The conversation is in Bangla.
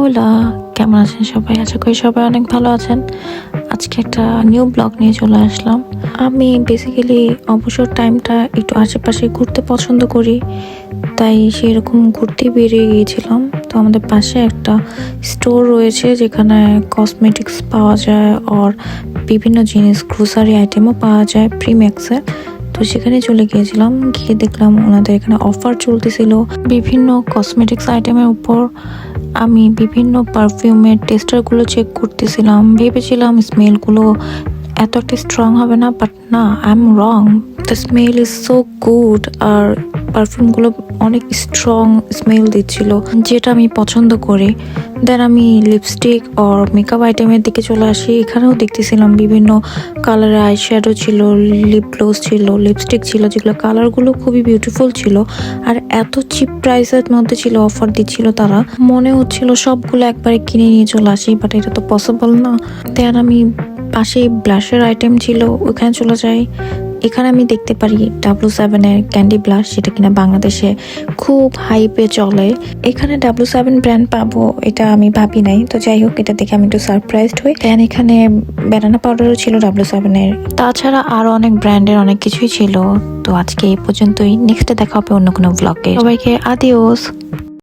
ওলা, কেমন আছেন সবাই? আশা করি সবাই অনেক ভালো আছেন। আজকে একটা নিউ ব্লগ নিয়ে চলে আসলাম। আমি বেসিক্যালি অবসর টাইমটা একটু আশেপাশে ঘুরতে পছন্দ করি, তাই সেরকম ঘুরতে বেরিয়ে গিয়েছিলাম। তো আমাদের পাশে একটা স্টোর রয়েছে যেখানে কসমেটিক্স পাওয়া যায় আর বিভিন্ন জিনিস, গ্রোসারি আইটেমও পাওয়া যায় প্রিম্যাক্সে। তো সেখানে চলে গিয়েছিলাম, গিয়ে দেখলাম ওনাদের এখানে অফার চলতেছিল বিভিন্ন কসমেটিক্স আইটেমের উপর। আমি বিভিন্ন পারফিউমের টেস্টারগুলো চেক করতেছিলাম, ভেবেছিলাম স্মেলগুলো এত একটা স্ট্রং হবে না, বাট না, I am wrong. The smell is so good. আর পারফিউমগুলো অনেক স্ট্রং স্মেল দিচ্ছিল, যেটা আমি পছন্দ করি। দেন আমি লিপস্টিক আর মেকআপ আইটেমের দিকে চলে আসি। এখানেও দেখতেছিলাম বিভিন্ন কালারের আই শ্যাডো ছিল, লিপ গ্লোস ছিল, লিপস্টিক ছিল, যেগুলো কালারগুলো খুবই বিউটিফুল ছিল আর এত চিপ প্রাইসের মধ্যে ছিল, অফার দিচ্ছিল তারা। মনে হচ্ছিল সবগুলো একবারে কিনে নিয়ে চলে আসি, বাট এটা তো পসিবল না। দেন আমি পাশে ব্লাশের আইটেম ছিল, ওখানে চলে যাই। এখানে আমি দেখতে পারি W7-এর ক্যান্ডি ব্লাশ, যেটা কিনা বাংলাদেশে খুব হাইপে চলে। এখানে W7 ব্র্যান্ড পাবো এটা আমি ভাবি নাই। তো যাই হোক, এটা দেখে আমি একটু সারপ্রাইজড হই। দেন এখানে ব্যানানা পাউডারও ছিল W7-এর, তাছাড়া আরো অনেক ব্র্যান্ডের অনেক কিছুই ছিল। তো আজকে এই পর্যন্তই, নেক্সটে দেখা হবে অন্য কোনো ব্লগে। সবাইকে আদিওস।